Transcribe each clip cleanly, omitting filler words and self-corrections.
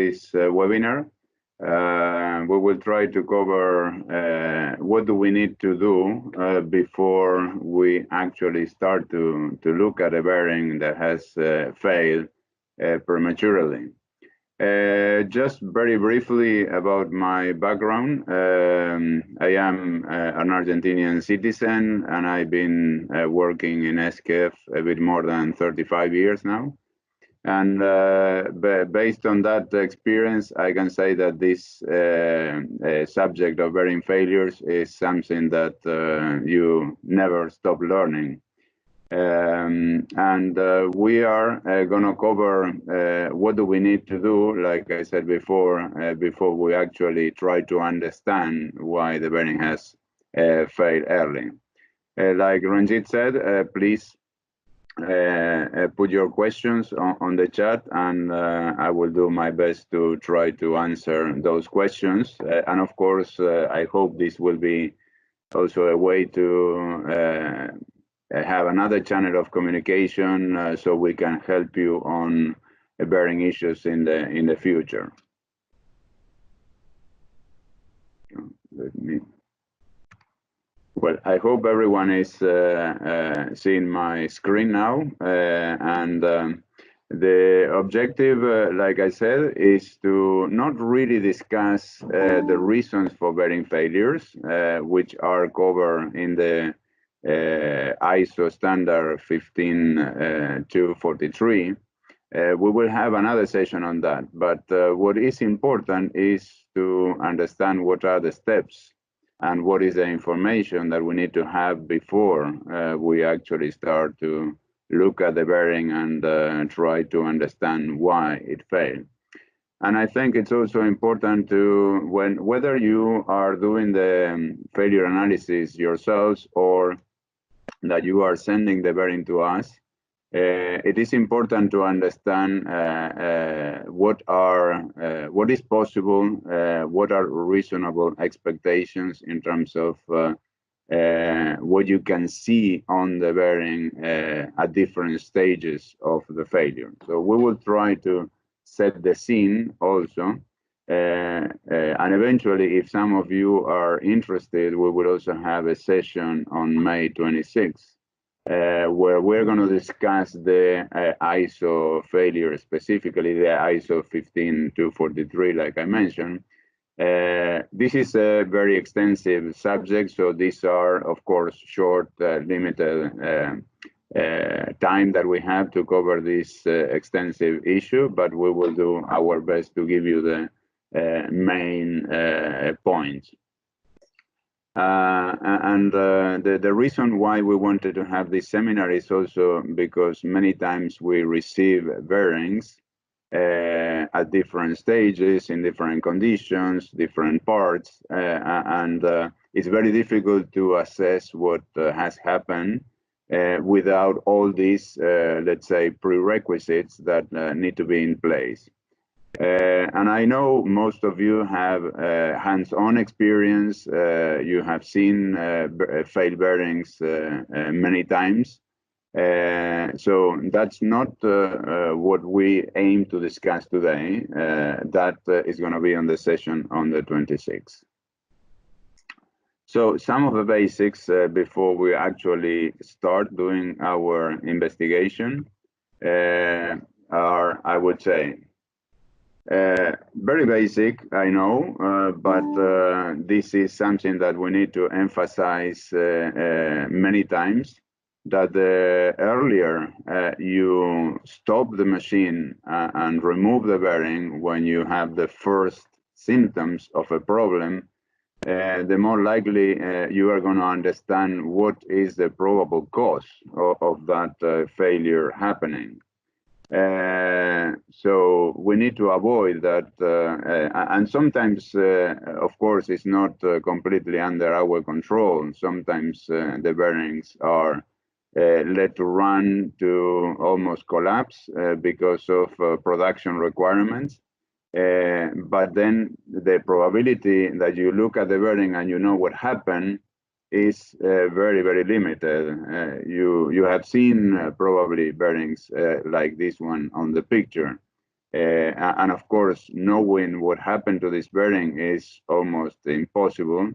this webinar. We will try to cover what do we need to do before we actually start to look at a bearing that has failed prematurely. Just very briefly about my background. I am an Argentinian citizen, and I've been working in SKF a bit more than 35 years now. And based on that experience, I can say that this subject of bearing failures is something that you never stop learning. We are going to cover what do we need to do, like I said before we actually try to understand why the bearing has failed early. Like Ranjit said, please put your questions on the chat, and I will do my best to try to answer those questions. And of course, I hope this will be also a way to have another channel of communication so we can help you on bearing issues in the future. Well, I hope everyone is seeing my screen now, and the objective, like I said, is to not really discuss the reasons for bearing failures, which are covered in the ISO standard 15243. We will have another session on that, but what is important is to understand what are the steps and what is the information that we need to have before we actually start to look at the bearing and try to understand why it failed. And I think it's also important to, whether you are doing the failure analysis yourselves or that you are sending the bearing to us, it is important to understand what is possible, what are reasonable expectations in terms of what you can see on the bearing at different stages of the failure. So we will try to set the scene also. And eventually, if some of you are interested, we will also have a session on May 26th, where we're going to discuss the ISO failure, specifically the ISO 15243, like I mentioned. This is a very extensive subject, so these are, of course, short, limited time that we have to cover this extensive issue, but we will do our best to give you the main points. The reason why we wanted to have this seminar is also because many times we receive bearings at different stages, in different conditions, different parts, and it's very difficult to assess what has happened without all these, let's say, prerequisites that need to be in place. And I know most of you have hands-on experience. You have seen failed bearings many times. So that's not what we aim to discuss today. That is going to be on the session on the 26th. So some of the basics before we actually start doing our investigation are, I would say, very basic, I know, but this is something that we need to emphasize many times, that the earlier you stop the machine and remove the bearing when you have the first symptoms of a problem, the more likely you are going to understand what is the probable cause of that failure happening. So we need to avoid that, and sometimes, of course, it's not completely under our control. Sometimes the bearings are let to run to almost collapse because of production requirements. But then the probability that you look at the bearing and you know what happened is very, very limited. You have seen probably bearings like this one on the picture. And of course, knowing what happened to this bearing is almost impossible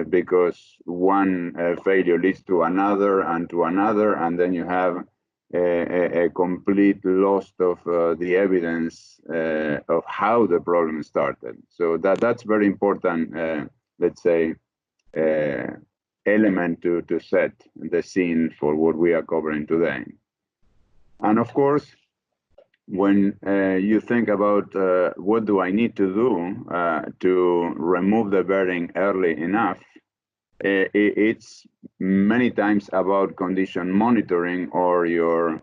because one failure leads to another, and then you have a complete loss of the evidence of how the problem started. So that's very important, let's say, element to set the scene for what we are covering today. And of course, when you think about what do I need to do to remove the bearing early enough, it's many times about condition monitoring or your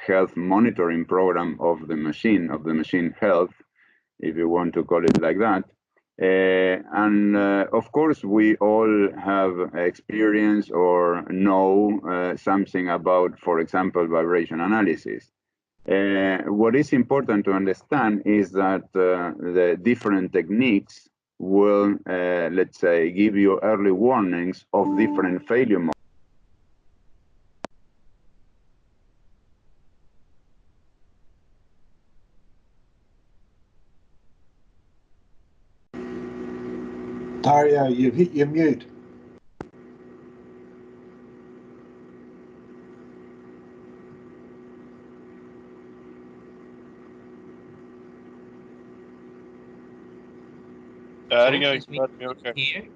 health monitoring program of the machine health, if you want to call it like that. And of course, we all have experience or know something about, for example, vibration analysis. What is important to understand is that the different techniques will, let's say, give you early warnings of different failure modes. Dario, you've hit your mute. Dario, you're not muted. Here.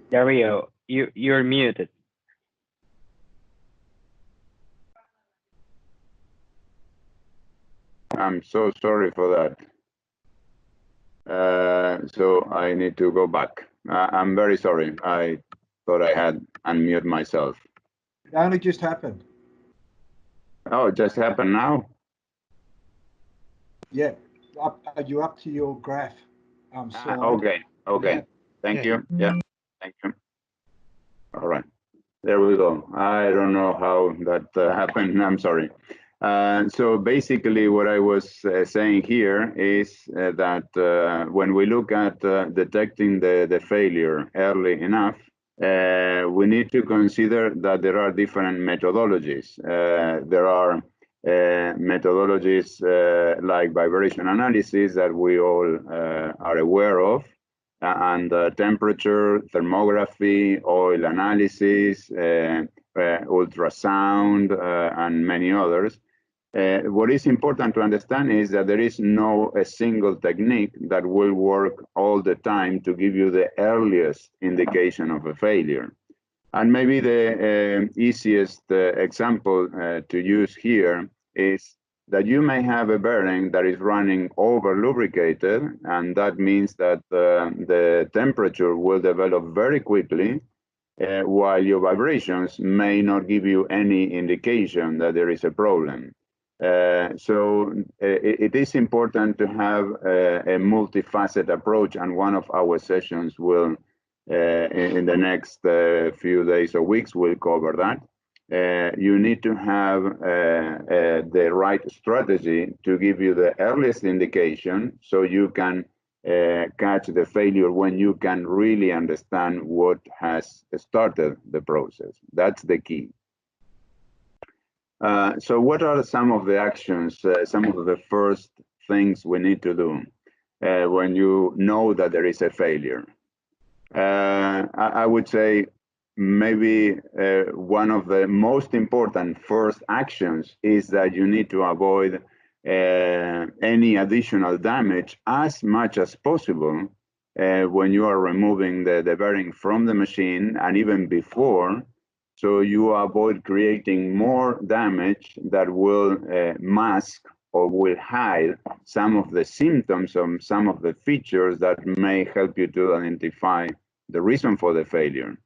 Dario, you're muted. I'm so sorry for that. So I need to go back. I'm very sorry. I thought I had unmuted myself. It only just happened. Oh, it just happened now? Yeah. Are you up to your graph slide? Okay. Yeah. Thank you. Yeah, thank you. All right. There we go. I don't know how that happened. I'm sorry. So basically what I was saying here is that when we look at detecting the failure early enough, we need to consider that there are different methodologies. There are methodologies like vibration analysis that we all are aware of, and temperature, thermography, oil analysis, ultrasound, and many others. What is important to understand is that there is no a single technique that will work all the time to give you the earliest indication of a failure. And maybe the easiest example to use here is that you may have a bearing that is running over lubricated, and that means that the temperature will develop very quickly, while your vibrations may not give you any indication that there is a problem. So it is important to have a multifaceted approach, and one of our sessions will, in the next few days or weeks, will cover that. You need to have the right strategy to give you the earliest indication so you can catch the failure when you can really understand what has started the process. That's the key. So what are some of the actions, some of the first things we need to do when you know that there is a failure? I would say maybe one of the most important first actions is that you need to avoid any additional damage as much as possible when you are removing the bearing from the machine, and even before, so you avoid creating more damage that will mask or will hide some of the symptoms or some of the features that may help you to identify the reason for the failure.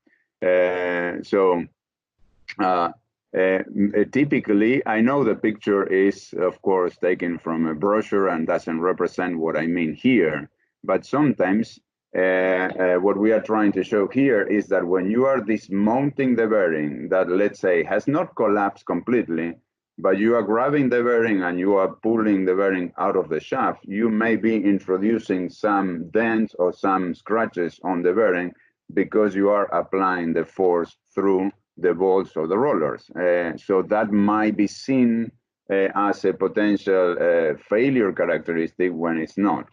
Typically, I know the picture is, of course, taken from a brochure and doesn't represent what I mean here, but sometimes what we are trying to show here is that when you are dismounting the bearing that, let's say, has not collapsed completely, but you are grabbing the bearing and you are pulling the bearing out of the shaft, you may be introducing some dents or some scratches on the bearing because you are applying the force through the bolts or the rollers. So that might be seen as a potential failure characteristic when it's not.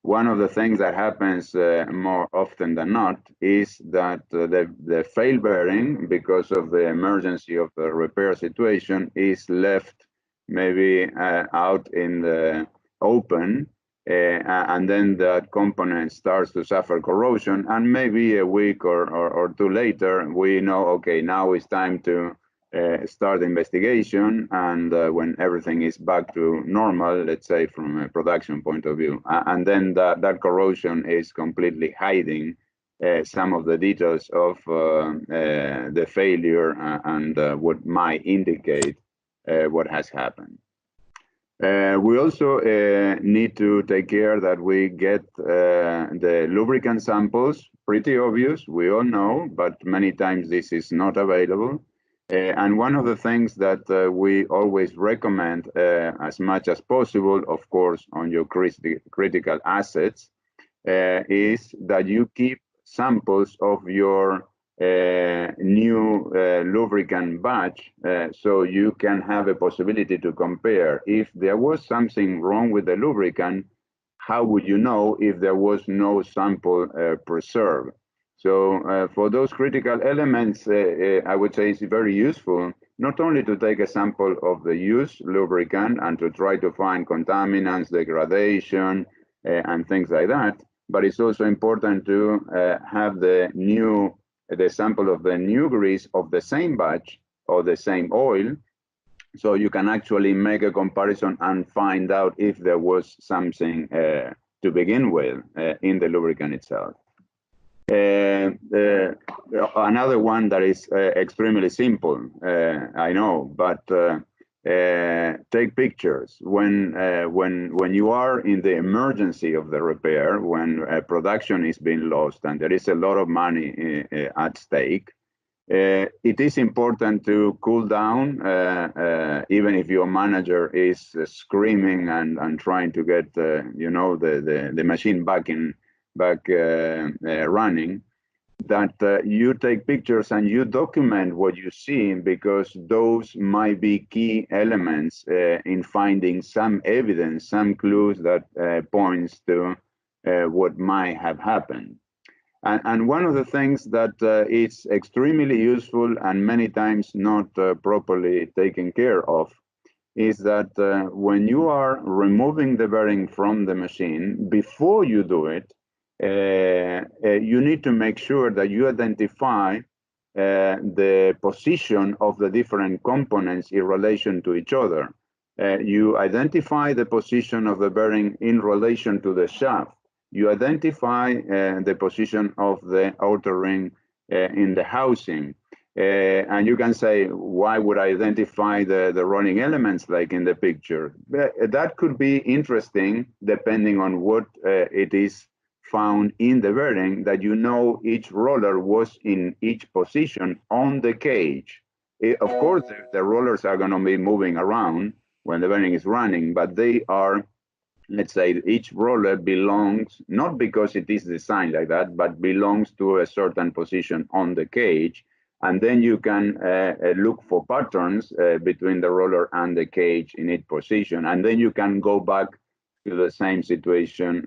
One of the things that happens more often than not is that the fail bearing, because of the emergency of the repair situation, is left maybe out in the open, and then that component starts to suffer corrosion, and maybe a week or two later, we know, okay, now it's time to start the investigation, and when everything is back to normal, let's say from a production point of view, and then that corrosion is completely hiding some of the details of the failure and what might indicate what has happened. We also need to take care that we get the lubricant samples. Pretty obvious, we all know, but many times this is not available. And one of the things that we always recommend as much as possible, of course, on your critical assets, is that you keep samples of your new lubricant batch, so you can have a possibility to compare. If there was something wrong with the lubricant, how would you know if there was no sample preserved? So for those critical elements, I would say it's very useful not only to take a sample of the used lubricant and to try to find contaminants, degradation, and things like that, but it's also important to have the sample of the new grease of the same batch or the same oil, so you can actually make a comparison and find out if there was something to begin with in the lubricant itself. Another one that is extremely simple, I know, but take pictures when you are in the emergency of the repair, when production is being lost and there is a lot of money at stake. It is important to cool down, even if your manager is screaming and trying to get the machine back running. That you take pictures and you document what you see, because those might be key elements in finding some evidence, some clues that points to what might have happened. And one of the things that is extremely useful and many times not properly taken care of is that when you are removing the bearing from the machine, before you do it, you need to make sure that you identify the position of the different components in relation to each other. You identify the position of the bearing in relation to the shaft. You identify the position of the outer ring in the housing. And you can say, why would I identify the rolling elements like in the picture? That could be interesting depending on what it is found in the bearing, that you know each roller was in each position on the cage. Of course, the rollers are going to be moving around when the bearing is running, but they are, let's say, each roller belongs, not because it is designed like that, but belongs to a certain position on the cage. And then you can look for patterns between the roller and the cage in each position. And then you can go back to the same situation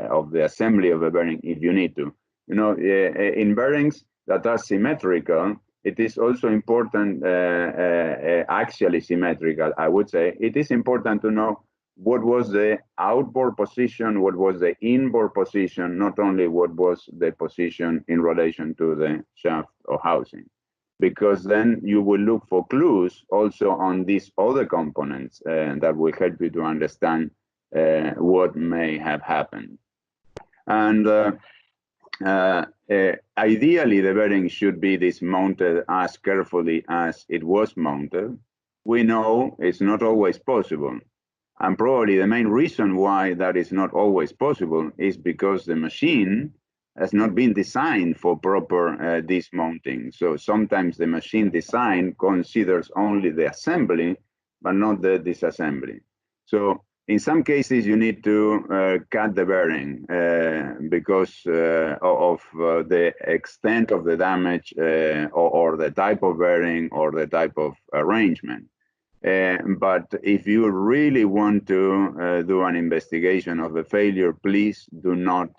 of the assembly of the bearing if you need to. You know, in bearings that are symmetrical, it is also important, axially symmetrical, I would say. It is important to know what was the outboard position, what was the inboard position, not only what was the position in relation to the shaft or housing, because then you will look for clues also on these other components that will help you to understand what may have happened. And ideally, the bearing should be dismounted as carefully as it was mounted. We know it's not always possible. And probably the main reason why that is not always possible is because the machine has not been designed for proper dismounting. So sometimes the machine design considers only the assembly, but not the disassembly. So in some cases, you need to cut the bearing because of the extent of the damage or the type of bearing or the type of arrangement. But if you really want to do an investigation of the failure, please do not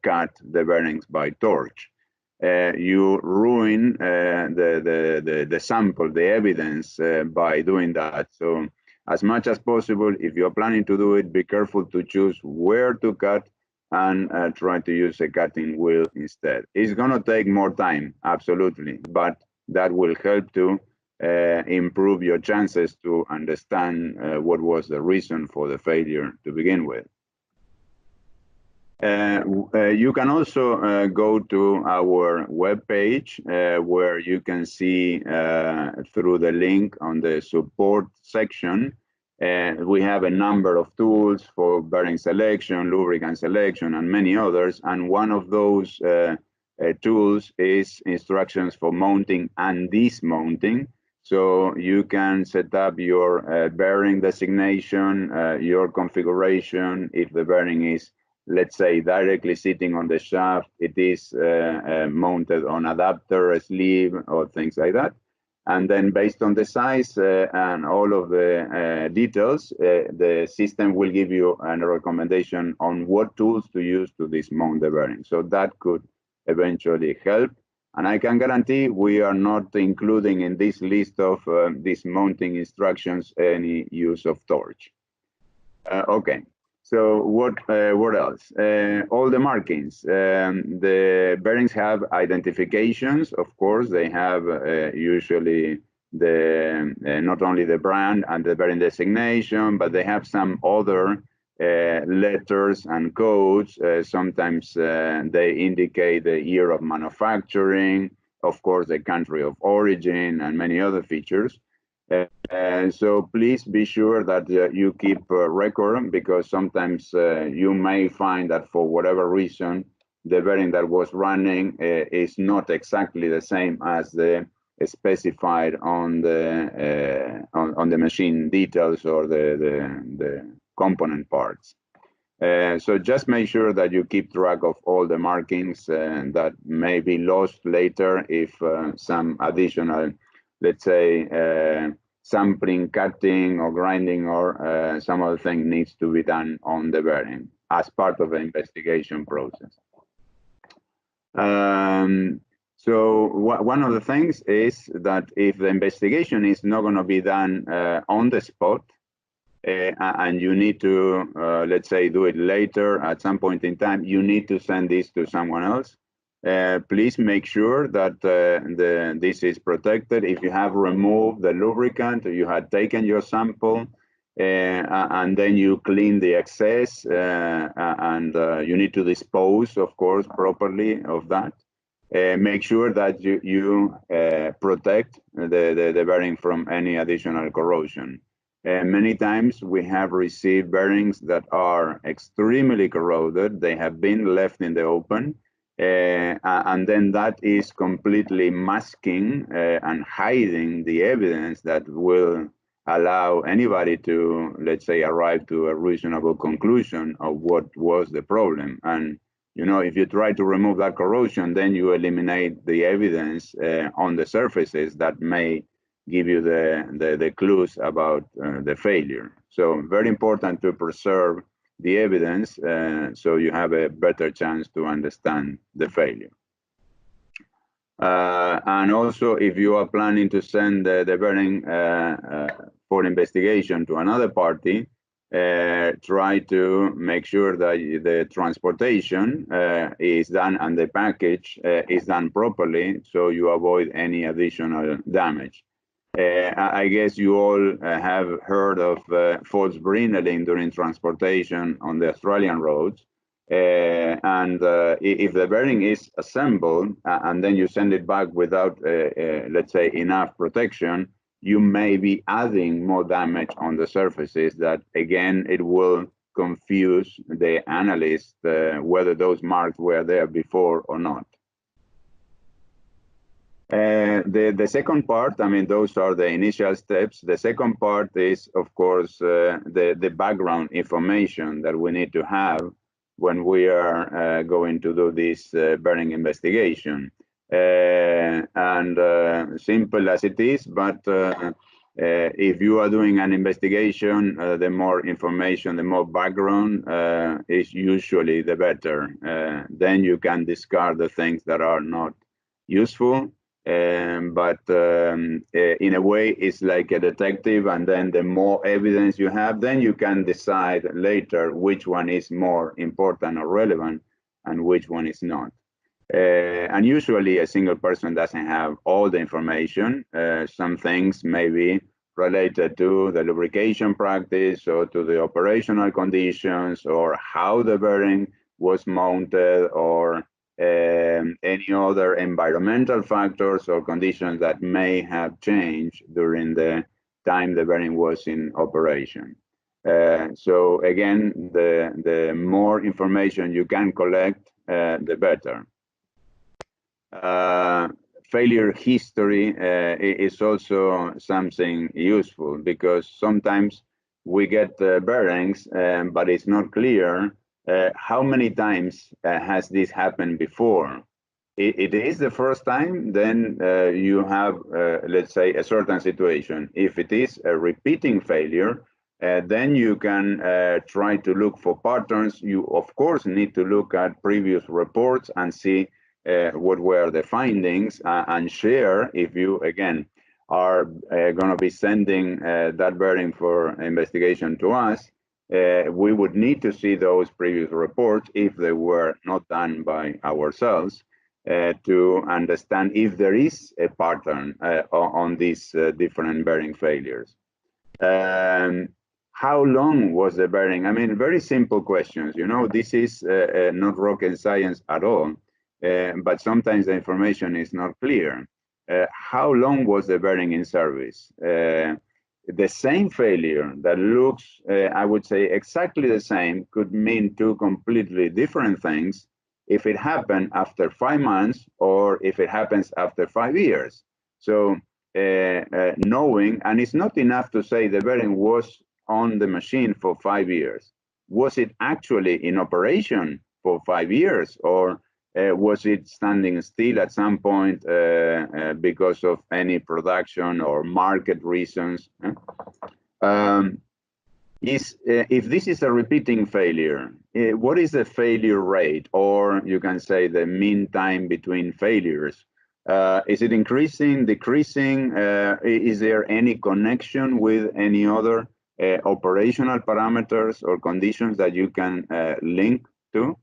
cut the bearings by torch. You ruin the sample, the evidence by doing that. So as much as possible, if you're planning to do it, be careful to choose where to cut and try to use a cutting wheel instead. It's going to take more time, absolutely, but that will help to improve your chances to understand what was the reason for the failure to begin with. You can also go to our webpage where you can see through the link on the support section. We have a number of tools for bearing selection, lubricant selection, and many others. And one of those tools is instructions for mounting and dismounting. So you can set up your bearing designation, your configuration. If the bearing is, let's say, directly sitting on the shaft, it is mounted on adapter, a sleeve, or things like that. And then based on the size and all of the details, the system will give you a recommendation on what tools to use to dismount the bearing. So that could eventually help. And I can guarantee we are not including in this list of dismounting instructions any use of torch. Okay. So what else? All the markings. The bearings have identifications. Of course, they have usually the not only the brand and the bearing designation, but they have some other letters and codes. Sometimes they indicate the year of manufacturing, of course, the country of origin, and many other features. So please be sure that you keep a record, because sometimes you may find that for whatever reason, the bearing that was running is not exactly the same as the specified on the machine details or the component parts. So just make sure that you keep track of all the markings that may be lost later if some additional, let's say, sampling, cutting, or grinding, or some other thing needs to be done on the bearing as part of the investigation process. So one of the things is that if the investigation is not going to be done on the spot, and you need to, let's say, do it later at some point in time, you need to send this to someone else. Please make sure that this is protected. If you have removed the lubricant, you had taken your sample, and then you clean the excess, and you need to dispose, of course, properly of that. Make sure that you protect the bearing from any additional corrosion. Many times we have received bearings that are extremely corroded. They have been left in the open. And then that is completely masking and hiding the evidence that will allow anybody to, let's say, arrive to a reasonable conclusion of what was the problem. And, you know, if you try to remove that corrosion, then you eliminate the evidence on the surfaces that may give you the clues about the failure. So very important to preserve the evidence, so you have a better chance to understand the failure. And also, if you are planning to send the bearing for investigation to another party, try to make sure that the transportation is done and the package is done properly, so you avoid any additional damage. I guess you all have heard of false brinelling during transportation on the Australian roads. And if the bearing is assembled and then you send it back without, let's say, enough protection, you may be adding more damage on the surfaces that, again, it will confuse the analyst whether those marks were there before or not. The second part, I mean, those are the initial steps. The second part is, of course, the background information that we need to have when we are going to do this bearing investigation. And simple as it is, but if you are doing an investigation, the more information, the more background is usually the better. Then you can discard the things that are not useful. But in a way, it's like a detective, and then the more evidence you have, then you can decide later which one is more important or relevant and which one is not. And usually a single person doesn't have all the information. Some things may be related to the lubrication practice or to the operational conditions or how the bearing was mounted or any other environmental factors or conditions that may have changed during the time the bearing was in operation. So again, the more information you can collect, the better. Failure history is also something useful because sometimes we get bearings, but it's not clear how many times has this happened before. It is the first time, then you have, let's say, a certain situation. If it is a repeating failure, then you can try to look for patterns. You, of course, need to look at previous reports and see what were the findings and share if you, again, are going to be sending that bearing for investigation to us. We would need to see those previous reports if they were not done by ourselves to understand if there is a pattern on these different bearing failures. How long was the bearing? I mean, very simple questions. You know, this is not rocket science at all, but sometimes the information is not clear. How long was the bearing in service? The same failure that looks, I would say, exactly the same could mean two completely different things if it happened after 5 months or if it happens after 5 years. So knowing, and it's not enough to say the bearing was on the machine for 5 years. Was it actually in operation for 5 years, or was it standing still at some point because of any production or market reasons? If this is a repeating failure, what is the failure rate, or you can say the mean time between failures? Is it increasing, decreasing? Is there any connection with any other operational parameters or conditions that you can link to?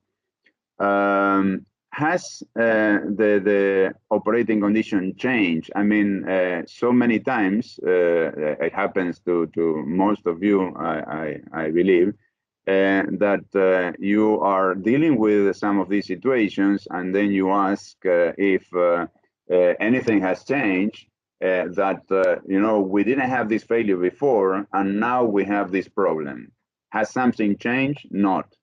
Has the operating condition changed? I mean, so many times it happens to most of you, I believe, that you are dealing with some of these situations, and then you ask if anything has changed. That you know, we didn't have this failure before, and now we have this problem. Has something changed? Not.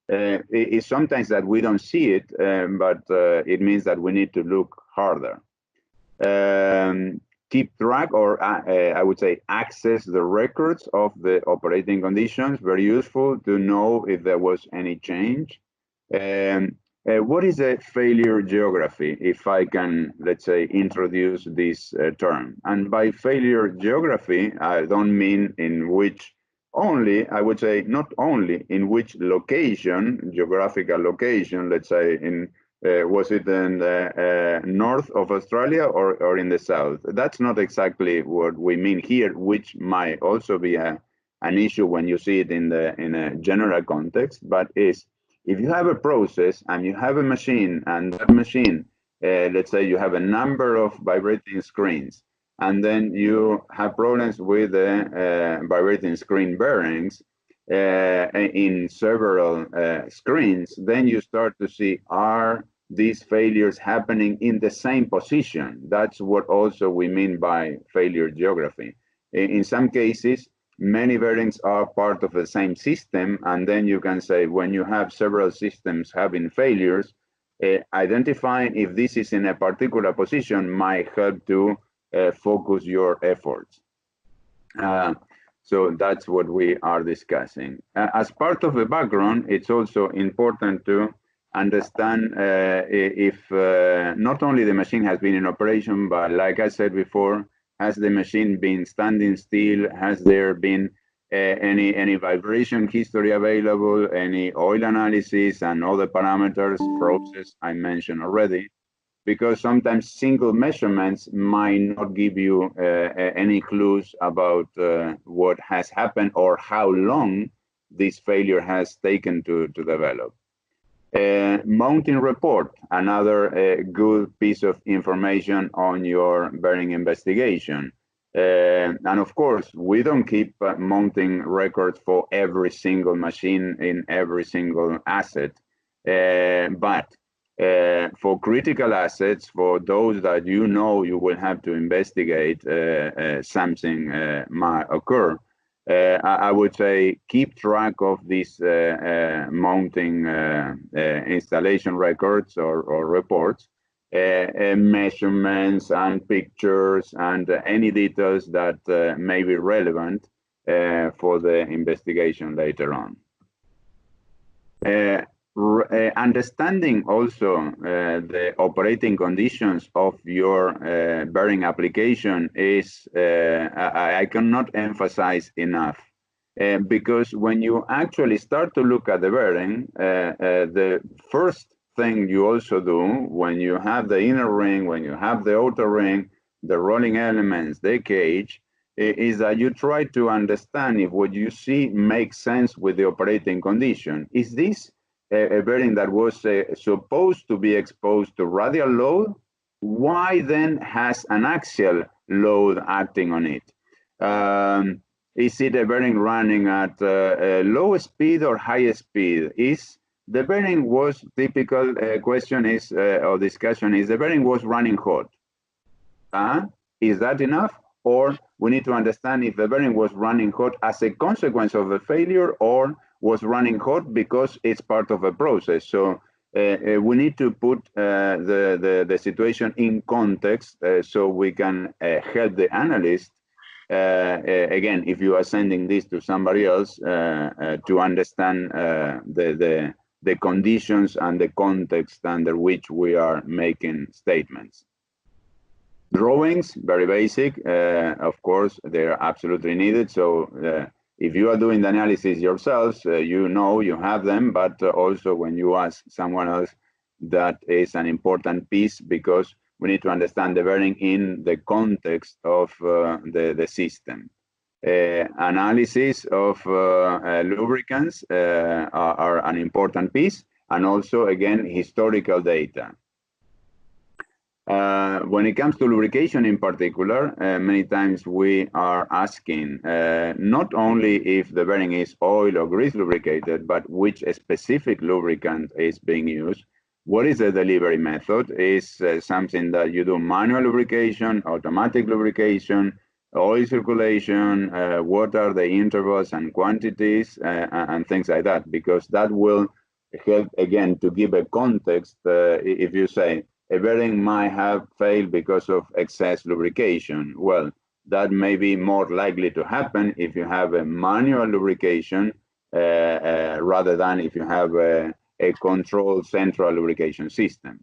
It's sometimes that we don't see it, but it means that we need to look harder. Keep track, or I would say access the records of the operating conditions. Very useful to know if there was any change. What is a failure geography, if I can, let's say, introduce this term? And by failure geography, I don't mean in which only, I would say not only in which location, geographical location, let's say in, was it in the north of Australia or in the south? That's not exactly what we mean here, which might also be an issue when you see it in a general context, but is if you have a process and you have a machine, and that machine, let's say you have a number of vibrating screens, and then you have problems with the vibrating screen bearings in several screens, then you start to see, are these failures happening in the same position? That's what also we mean by failure geography. In some cases, many bearings are part of the same system, and then you can say when you have several systems having failures, identifying if this is in a particular position might help to focus your efforts. So that's what we are discussing. As part of the background, it's also important to understand if not only the machine has been in operation, but like I said before, has the machine been standing still? Has there been any vibration history available, any oil analysis and other parameters, process I mentioned already? Because sometimes single measurements might not give you any clues about what has happened or how long this failure has taken to develop. Mounting report, another good piece of information on your bearing investigation. And of course, we don't keep mounting records for every single machine in every single asset, but for critical assets, for those that you know you will have to investigate something might occur, I would say keep track of these mounting installation records or reports, measurements and pictures and any details that may be relevant for the investigation later on. Understanding also the operating conditions of your bearing application is, I cannot emphasize enough, because when you actually start to look at the bearing, the first thing you also do when you have the inner ring, when you have the outer ring, the rolling elements, the cage, is that you try to understand if what you see makes sense with the operating condition. Is this a bearing that was supposed to be exposed to radial load? Why then has an axial load acting on it? Is it a bearing running at low speed or high speed? Is the bearing was typical question is or discussion is the bearing was running hot? Is that enough? Or we need to understand if the bearing was running hot as a consequence of the failure or was running hot because it's part of a process. So we need to put the situation in context so we can help the analyst, again, if you are sending this to somebody else, to understand the conditions and the context under which we are making statements. Drawings, very basic, of course, they're absolutely needed. So if you are doing the analysis yourselves, you know you have them, but also when you ask someone else, that is an important piece because we need to understand the bearing in the context of the system. Analysis of lubricants are an important piece, and also, again, historical data. When it comes to lubrication in particular, many times we are asking not only if the bearing is oil or grease lubricated, but which specific lubricant is being used. What is the delivery method? Is something that you do manual lubrication, automatic lubrication, oil circulation, what are the intervals and quantities, and things like that, because that will help, again, to give a context. If you say, a bearing might have failed because of excess lubrication. Well, that may be more likely to happen if you have a manual lubrication rather than if you have a controlled central lubrication system.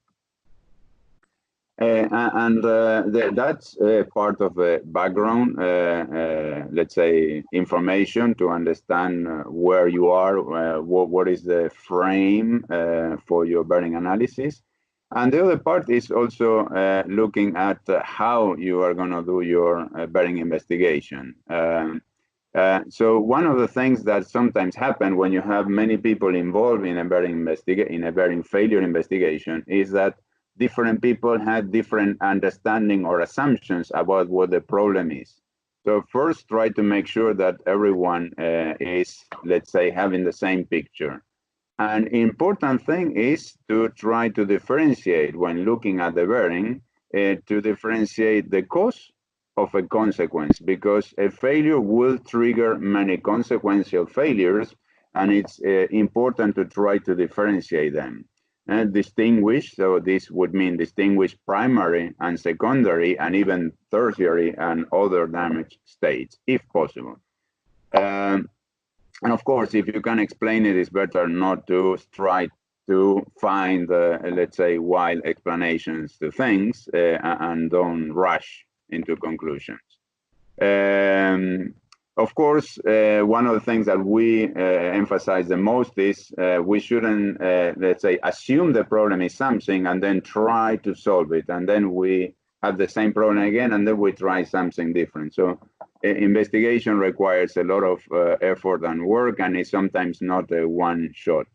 That's part of the background, let's say, information to understand where you are, what is the frame for your bearing analysis. And the other part is also looking at how you are going to do your bearing investigation. So one of the things that sometimes happen when you have many people involved in a bearing failure investigation is that different people have different understanding or assumptions about what the problem is. So first, try to make sure that everyone is, let's say, having the same picture. An important thing is to try to differentiate when looking at the bearing, to differentiate the cause of a consequence, because a failure will trigger many consequential failures, and it's important to try to differentiate them. distinguish. So this would mean distinguish primary and secondary and even tertiary and other damage states, if possible. And of course, if you can explain it, it's better not to try to find, let's say, wild explanations to things and don't rush into conclusions. Of course, one of the things that we emphasize the most is we shouldn't, let's say, assume the problem is something and then try to solve it. And then we have the same problem again, and then we try something different. So investigation requires a lot of effort and work, and it's sometimes not a one shot.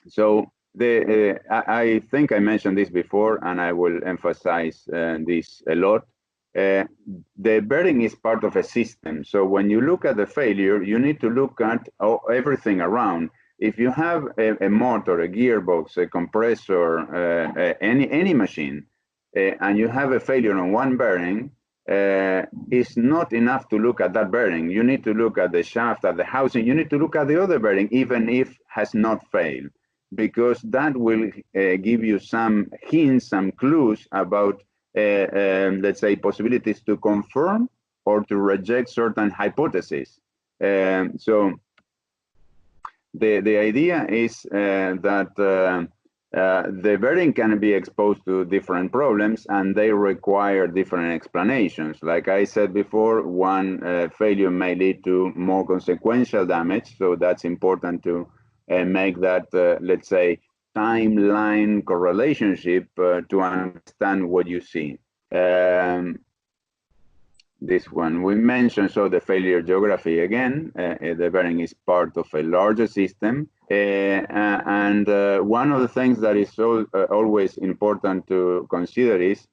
So I think I mentioned this before, and I will emphasize this a lot. The bearing is part of a system. So when you look at the failure, you need to look at everything around. If you have a motor, a gearbox, a compressor, any machine, and you have a failure on one bearing, it's not enough to look at that bearing. You need to look at the shaft, at the housing. You need to look at the other bearing, even if has not failed, because that will give you some hints, some clues about let's say, possibilities to confirm or to reject certain hypotheses. So the idea is that the bearing can be exposed to different problems, and they require different explanations. Like I said before, one failure may lead to more consequential damage, so that's important to make that, let's say, timeline correlationship to understand what you see. This one we mentioned, so the failure geography again, the bearing is part of a larger system. And one of the things that is always important to consider is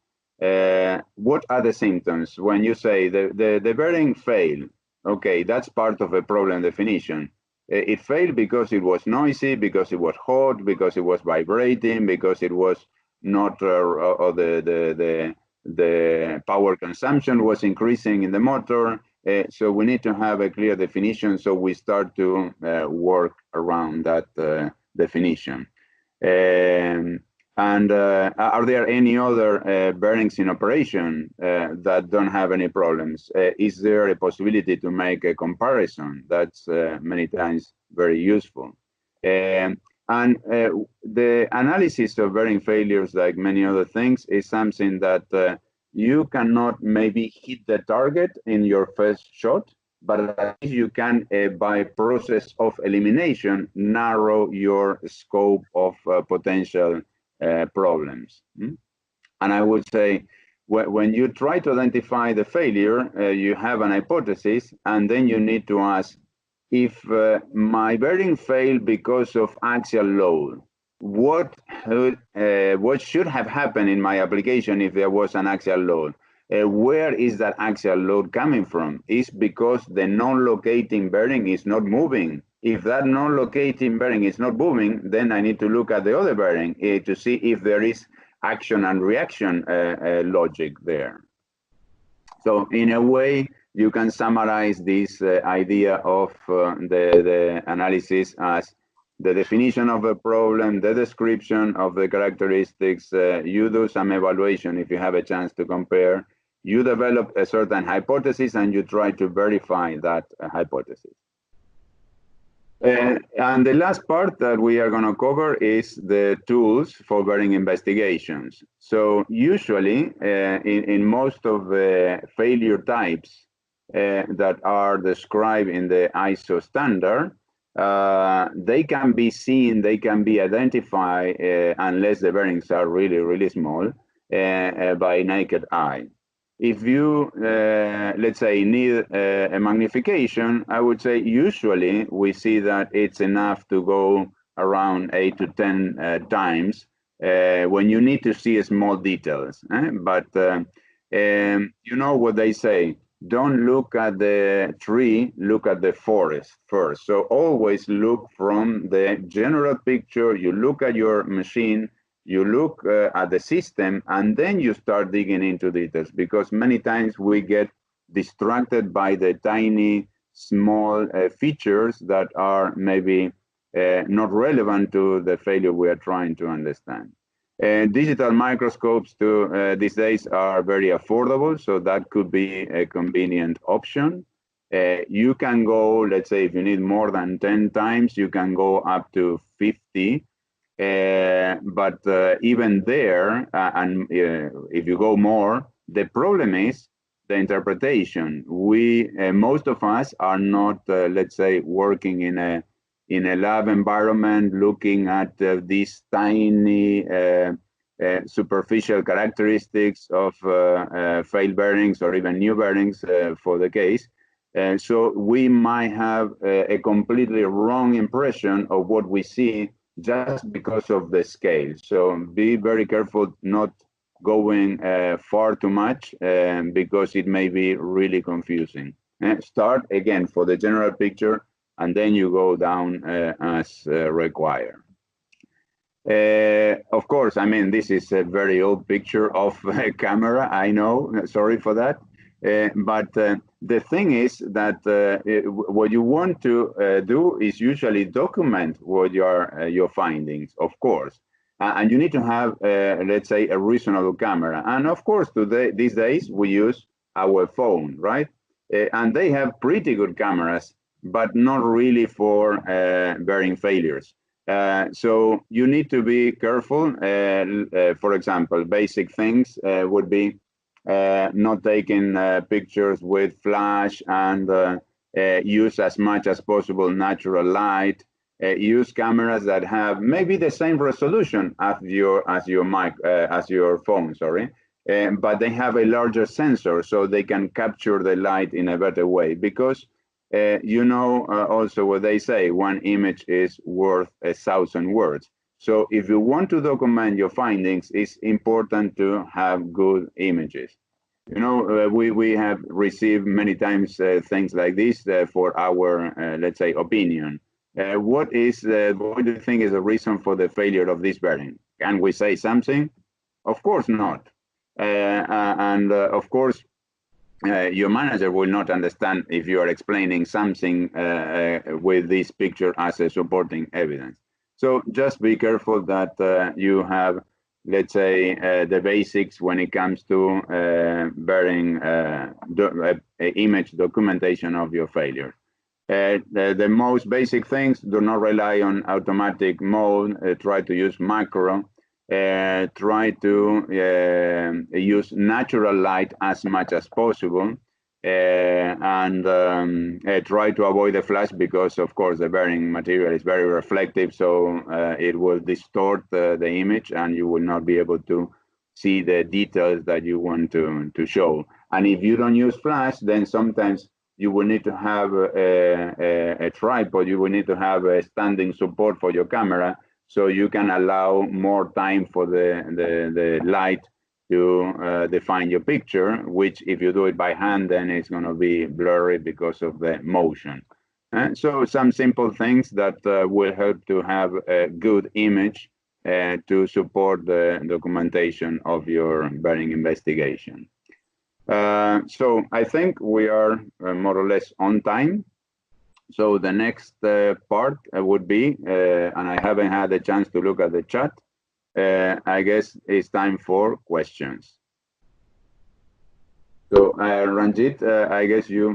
what are the symptoms? When you say the bearing failed, okay, that's part of a problem definition. It failed because it was noisy, because it was hot, because it was vibrating, because it was not, the power consumption was increasing in the motor. So we need to have a clear definition, so we start to work around that definition. And are there any other bearings in operation that don't have any problems? Is there a possibility to make a comparison? That's many times very useful. The analysis of bearing failures, like many other things, is something that you cannot maybe hit the target in your first shot, but at least you can, by process of elimination, narrow your scope of potential problems. And I would say, when you try to identify the failure, you have an hypothesis, and then you need to ask, if my bearing failed because of axial load, what should have happened in my application if there was an axial load? Where is that axial load coming from? Is because the non-locating bearing is not moving. If that non-locating bearing is not moving, then I need to look at the other bearing to see if there is action and reaction logic there. So in a way, you can summarize this idea of the analysis as the definition of a problem, the description of the characteristics, you do some evaluation if you have a chance to compare, you develop a certain hypothesis, and you try to verify that hypothesis. And the last part that we are going to cover is the tools for bearing investigations. So usually, in most of the failure types that are described in the ISO standard, they can be seen, they can be identified, unless the bearings are really, really small, by naked eye. If you, let's say, need a magnification, I would say usually we see that it's enough to go around 8 to 10 times when you need to see small details. But you know what they say, don't look at the tree, look at the forest first. So always look from the general picture, you look at your machine, you look at the system, and then you start digging into details, because many times we get distracted by the tiny, small features that are maybe not relevant to the failure we are trying to understand. Digital microscopes these days are very affordable, so that could be a convenient option. You can go, let's say, if you need more than 10 times, you can go up to 50. But even there, if you go more, the problem is the interpretation. Most of us are not, let's say, working in a lab environment, looking at these tiny superficial characteristics of failed bearings or even new bearings for the case. So we might have a completely wrong impression of what we see just because of the scale. So be very careful not going far too much because it may be really confusing. Start again for the general picture, and then you go down as required. Of course, I mean, this is a very old picture of a camera, I know, sorry for that. But the thing is that what you want to do is usually document what your findings, of course. And you need to have, let's say, a reasonable camera. And of course, these days, we use our phone, right? And they have pretty good cameras, but not really for bearing failures. So you need to be careful. For example, basic things would be not taking pictures with flash, and use as much as possible natural light. Use cameras that have maybe the same resolution as your phone, sorry, but they have a larger sensor, so they can capture the light in a better way. Because also what they say, one image is worth 1,000 words. So if you want to document your findings, it's important to have good images. We have received many times things like this for our, let's say, opinion. What do you think is the reason for the failure of this bearing? Can we say something? Of course not. Of course, your manager will not understand if you are explaining something with this picture as a supporting evidence. So just be careful that you have, let's say, the basics when it comes to bearing image documentation of your failure. The most basic things: do not rely on automatic mode. Try to use macro. Try to use natural light as much as possible. And try to avoid the flash, because of course the bearing material is very reflective, so it will distort the image and you will not be able to see the details that you want to show. And if you don't use flash, then sometimes you will need to have a tripod, you will need to have a standing support for your camera, so you can allow more time for the light to define your picture, which if you do it by hand, then it's going to be blurry because of the motion. So some simple things that will help to have a good image to support the documentation of your bearing investigation. So I think we are more or less on time. So the next part would be, and I haven't had a chance to look at the chat, I guess it's time for questions. So Ranjit, I guess you